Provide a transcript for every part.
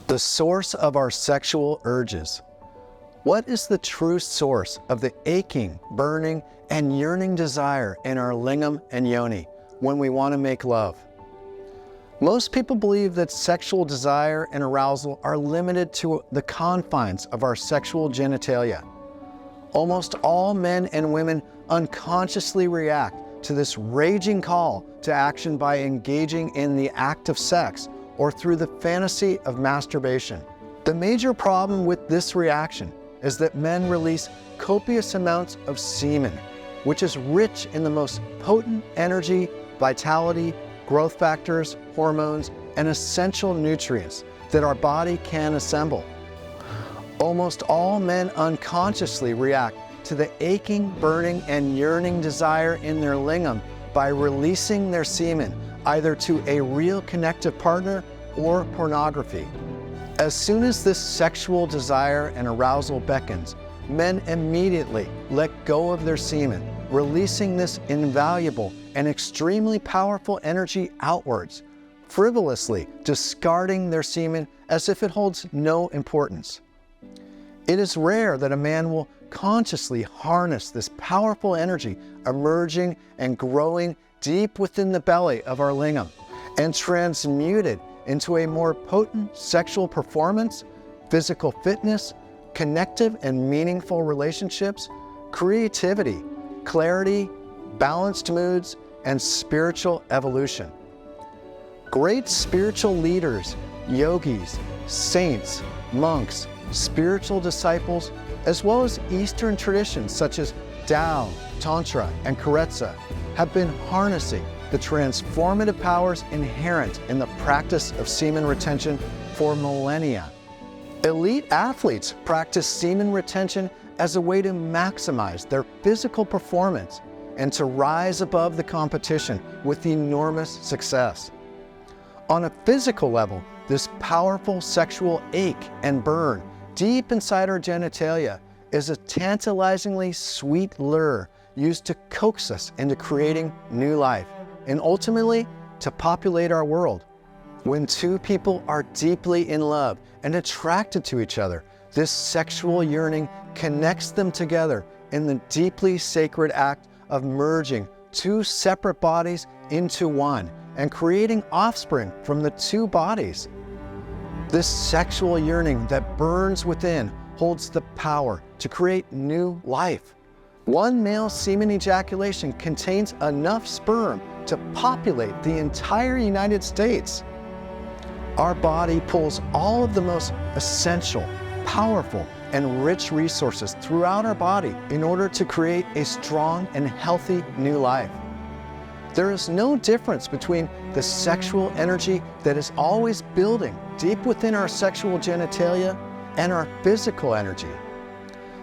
The source of our sexual urges. What is the true source of the aching, burning, and yearning desire in our lingam and yoni when we want to make love? Most people believe that sexual desire and arousal are limited to the confines of our sexual genitalia. Almost all men and women unconsciously react to this raging call to action by engaging in the act of sex or through the fantasy of masturbation. The major problem with this reaction is that men release copious amounts of semen, which is rich in the most potent energy, vitality, growth factors, hormones, and essential nutrients that our body can assemble. Almost all men unconsciously react to the aching, burning, and yearning desire in their lingam by releasing their semen either to a real connective partner or pornography. As soon as this sexual desire and arousal beckons, men immediately let go of their semen, releasing this invaluable and extremely powerful energy outwards, frivolously discarding their semen as if it holds no importance. It is rare that a man will consciously harness this powerful energy emerging and growing deep within the belly of our lingam and transmute it into a more potent sexual performance, physical fitness, connective and meaningful relationships, creativity, clarity, balanced moods, and spiritual evolution. Great spiritual leaders, yogis, saints, monks, spiritual disciples, as well as Eastern traditions such as Tao, Tantra, and Karetsa, have been harnessing the transformative powers inherent in the practice of semen retention for millennia. Elite athletes practice semen retention as a way to maximize their physical performance and to rise above the competition with enormous success. On a physical level, this powerful sexual ache and burn deep inside our genitalia is a tantalizingly sweet lure used to coax us into creating new life and ultimately to populate our world. When two people are deeply in love and attracted to each other, this sexual yearning connects them together in the deeply sacred act of merging two separate bodies into one and creating offspring from the two bodies. This sexual yearning that burns within holds the power to create new life. One male semen ejaculation contains enough sperm to populate the entire United States. Our body pulls all of the most essential, powerful, and rich resources throughout our body in order to create a strong and healthy new life. There is no difference between the sexual energy that is always building deep within our sexual genitalia and our physical energy.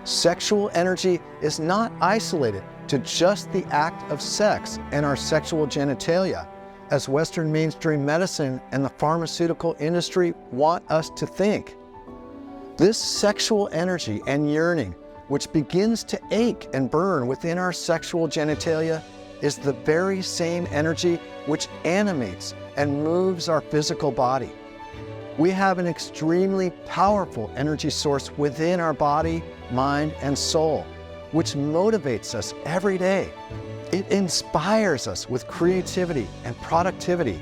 Sexual energy is not isolated to just the act of sex and our sexual genitalia, as Western mainstream medicine and the pharmaceutical industry want us to think. This sexual energy and yearning, which begins to ache and burn within our sexual genitalia, is the very same energy which animates and moves our physical body. We have an extremely powerful energy source within our body, mind, and soul, which motivates us every day. It inspires us with creativity and productivity.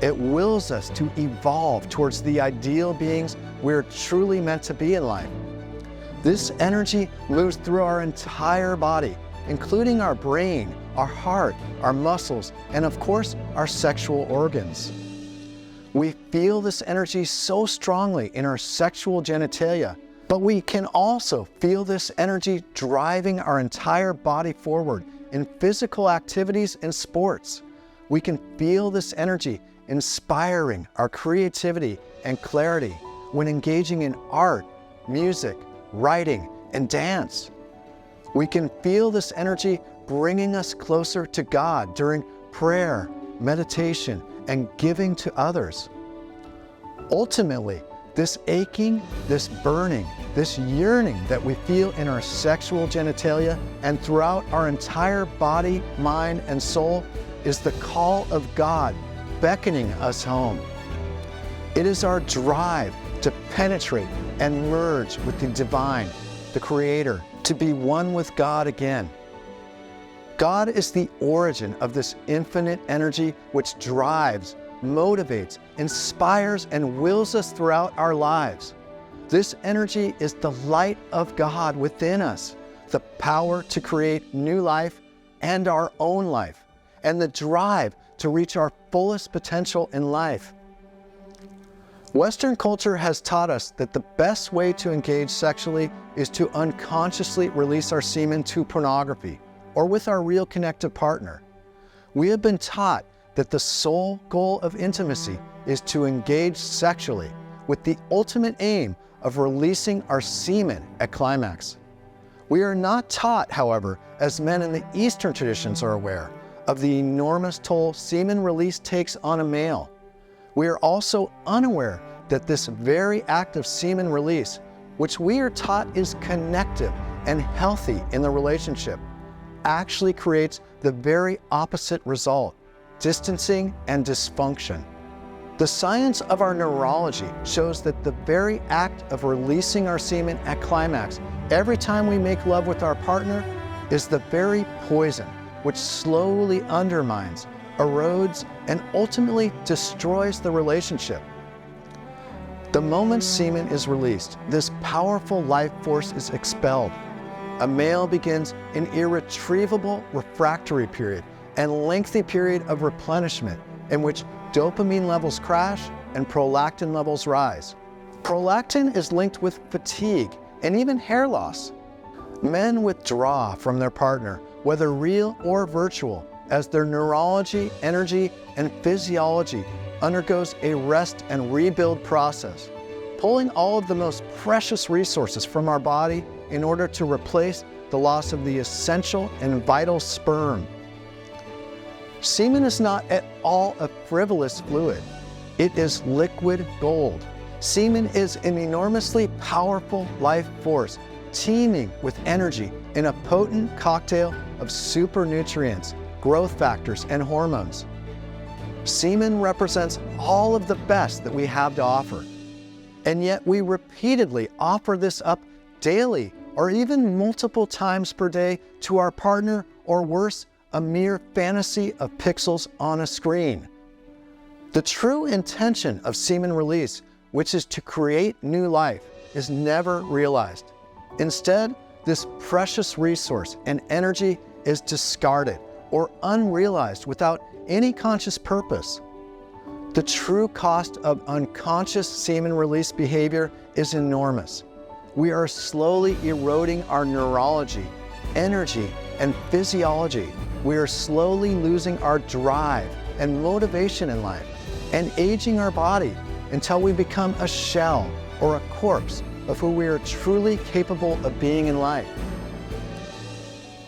It wills us to evolve towards the ideal beings we're truly meant to be in life. This energy moves through our entire body, including our brain, our heart, our muscles, and of course, our sexual organs. We feel this energy so strongly in our sexual genitalia, but we can also feel this energy driving our entire body forward in physical activities and sports. We can feel this energy inspiring our creativity and clarity when engaging in art, music, writing, and dance. We can feel this energy bringing us closer to God during prayer, meditation, and giving to others. Ultimately, this aching, this burning, this yearning that we feel in our sexual genitalia and throughout our entire body, mind, and soul is the call of God beckoning us home. It is our drive to penetrate and merge with the divine, the Creator, to be one with God again. God is the origin of this infinite energy which drives, motivates, inspires, and wills us throughout our lives. This energy is the light of God within us, the power to create new life and our own life, and the drive to reach our fullest potential in life. Western culture has taught us that the best way to engage sexually is to unconsciously release our semen to pornography or with our real connected partner. We have been taught that the sole goal of intimacy is to engage sexually with the ultimate aim of releasing our semen at climax. We are not taught, however, as men in the Eastern traditions are aware, of the enormous toll semen release takes on a male. We are also unaware that this very act of semen release, which we are taught is connective and healthy in the relationship, actually creates the very opposite result: distancing and dysfunction. The science of our neurology shows that the very act of releasing our semen at climax every time we make love with our partner is the very poison which slowly undermines, erodes, and ultimately destroys the relationship. The moment semen is released, this powerful life force is expelled. A male begins an irretrievable refractory period and lengthy period of replenishment in which dopamine levels crash and prolactin levels rise. Prolactin is linked with fatigue and even hair loss. Men withdraw from their partner, whether real or virtual, as their neurology, energy, and physiology undergoes a rest and rebuild process, pulling all of the most precious resources from our body in order to replace the loss of the essential and vital sperm. Semen is not at all a frivolous fluid. It is liquid gold. Semen is an enormously powerful life force, teeming with energy in a potent cocktail of supernutrients, growth factors, and hormones. Semen represents all of the best that we have to offer. And yet we repeatedly offer this up daily or even multiple times per day to our partner, or worse, a mere fantasy of pixels on a screen. The true intention of semen release, which is to create new life, is never realized. Instead, this precious resource and energy is discarded or unrealized without any conscious purpose. The true cost of unconscious semen release behavior is enormous. We are slowly eroding our neurology, energy, and physiology. We are slowly losing our drive and motivation in life and aging our body until we become a shell or a corpse of who we are truly capable of being in life.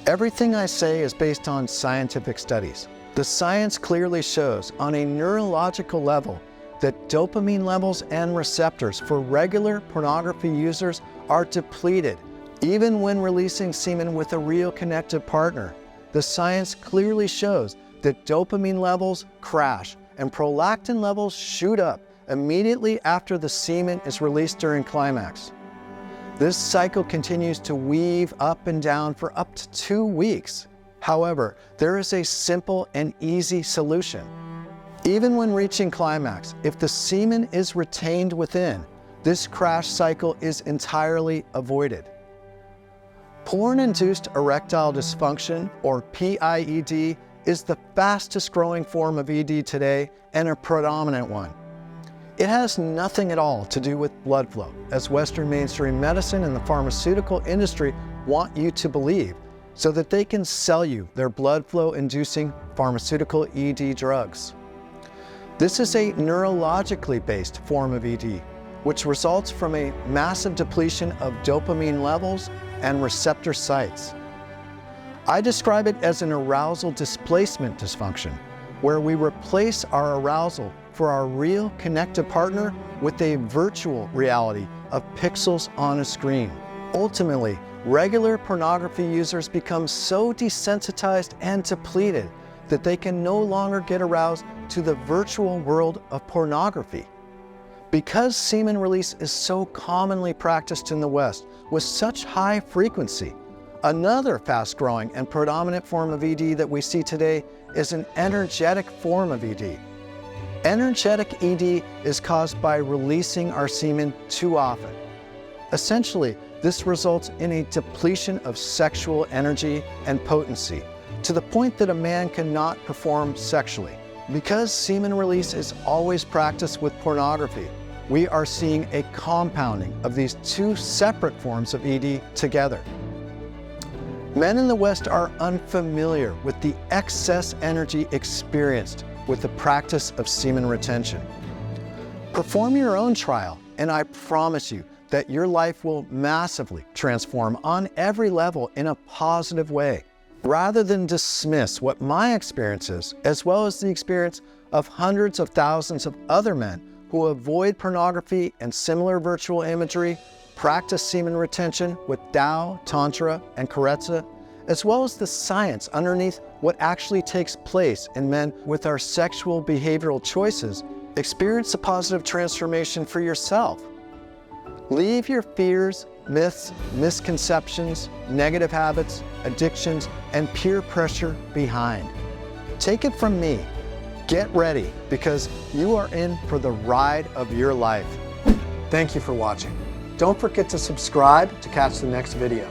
Everything I say is based on scientific studies. The science clearly shows on a neurological level that dopamine levels and receptors for regular pornography users are depleted, even when releasing semen with a real connected partner. The science clearly shows that dopamine levels crash and prolactin levels shoot up immediately after the semen is released during climax. This cycle continues to weave up and down for up to 2 weeks. However, there is a simple and easy solution. Even when reaching climax, if the semen is retained within, this crash cycle is entirely avoided. Porn-induced erectile dysfunction, or PIED, is the fastest growing form of ED today and a predominant one. It has nothing at all to do with blood flow, as Western mainstream medicine and the pharmaceutical industry want you to believe, so that they can sell you their blood flow inducing pharmaceutical ED drugs. This is a neurologically based form of ED, which results from a massive depletion of dopamine levels and receptor sites. I describe it as an arousal displacement dysfunction, where we replace our arousal for our real connected partner with a virtual reality of pixels on a screen. Ultimately, regular pornography users become so desensitized and depleted that they can no longer get aroused to the virtual world of pornography. Because semen release is so commonly practiced in the West with such high frequency, another fast-growing and predominant form of ED that we see today is an energetic form of ED. Energetic ED is caused by releasing our semen too often. Essentially, this results in a depletion of sexual energy and potency to the point that a man cannot perform sexually. Because semen release is always practiced with pornography, we are seeing a compounding of these two separate forms of ED together. Men in the West are unfamiliar with the excess energy experienced with the practice of semen retention. Perform your own trial, and I promise you that your life will massively transform on every level in a positive way. Rather than dismiss what my experience is, as well as the experience of hundreds of thousands of other men who avoid pornography and similar virtual imagery, practice semen retention with Tao, Tantra, and Karetsa, as well as the science underneath what actually takes place in men with our sexual behavioral choices, experience a positive transformation for yourself. Leave your fears, myths, misconceptions, negative habits, addictions, and peer pressure behind. Take it from me. Get ready, because you are in for the ride of your life. Thank you for watching. Don't forget to subscribe to catch the next video.